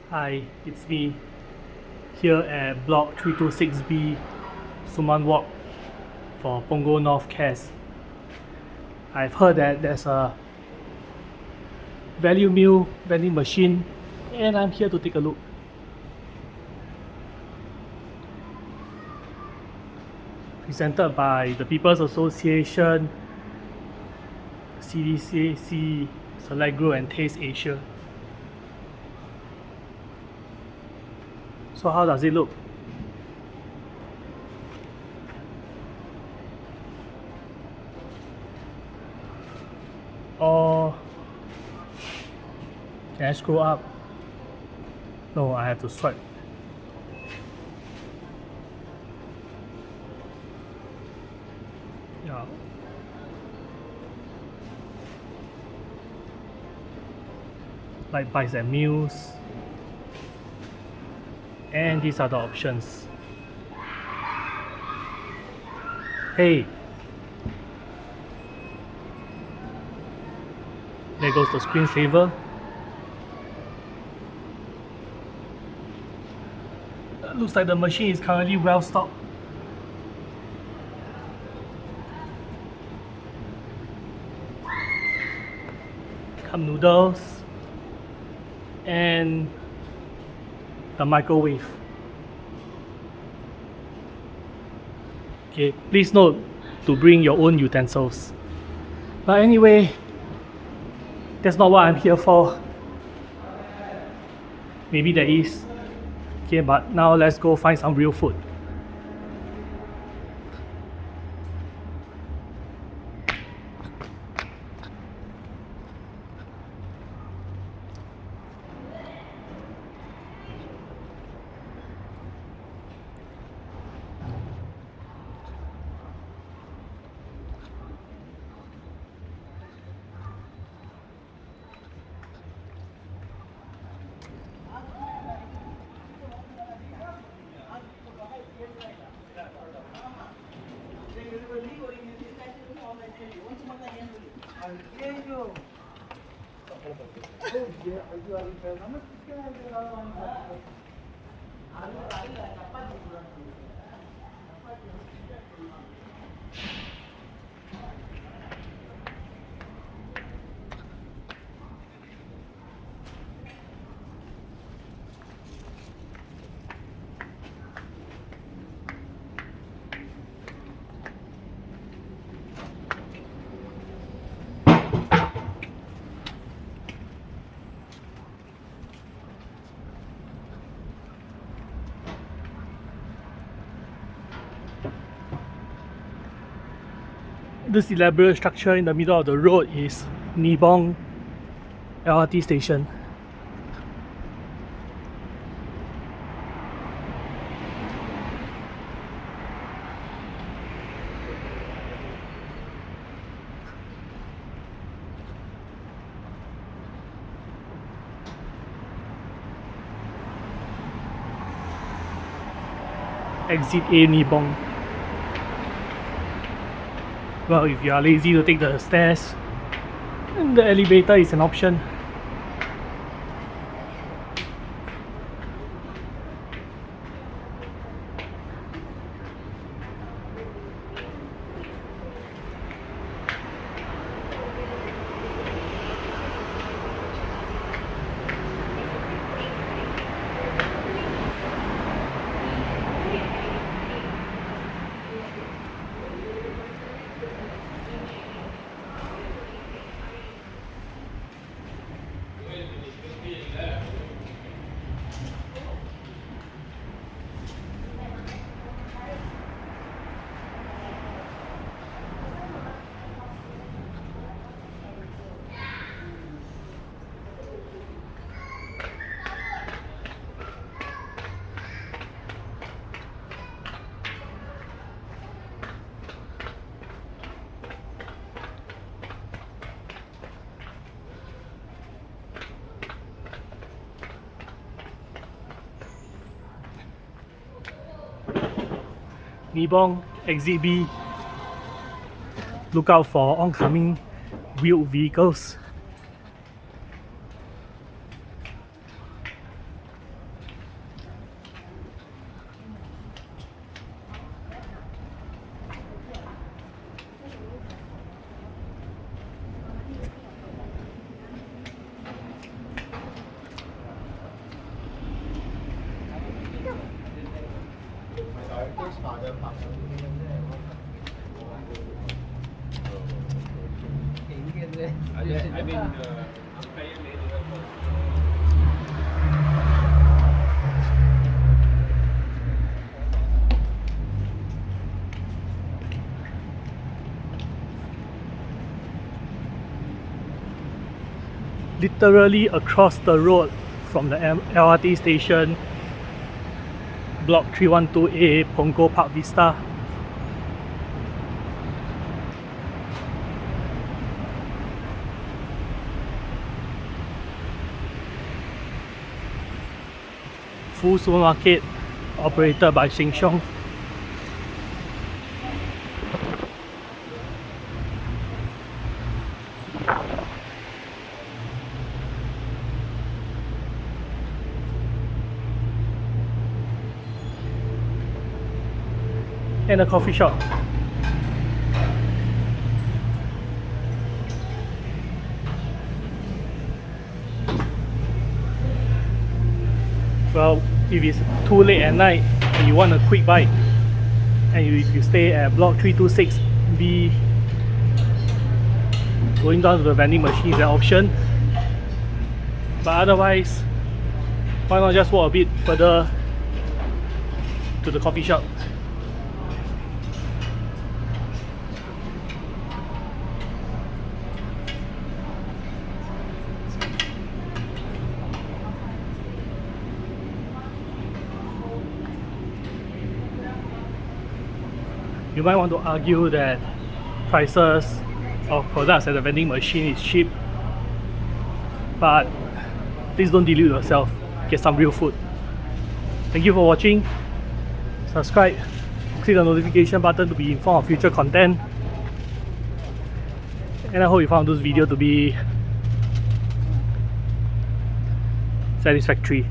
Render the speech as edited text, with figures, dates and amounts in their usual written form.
Hi, it's me here at block 326B Suman Walk for Punggol North Cares. I've heard that there's a value meal vending machine and I'm here to take a look. Presented by the People's Association, CDCAC, Select Grow and Taste Asia. So how does it look? Or can I scroll up? No, I have to swipe. Yeah. Like bites and meals. And these are the options. Hey, there goes the screensaver. Looks like the machine is currently well stocked. Cup noodles and the microwave. Okay, please note to bring your own utensils. But anyway, that's not what I'm here for. Maybe there is. Okay, but now let's go find some real food. This elaborate structure in the middle of the road is Nibong LT station. Exit A Nibong. Well, if you are lazy to take the stairs, then the elevator is an option. Nibong, Exit B. Look out for oncoming wheeled vehicles. Literally across the road from the LRT station, Block 312A, Punggol Park Vista. Full supermarket operated by Sheng Siong. And a coffee shop. Well, if it's too late at night and you want a quick bite, and if you stay at block 326B, going down to the vending machine is an option. But otherwise, why not just walk a bit further to the coffee shop? You might want to argue that prices of products at the vending machine is cheap, but please don't delude yourself. Get some real food. Thank you for watching. Subscribe, click the notification button to be informed of future content, and I hope you found this video to be satisfactory.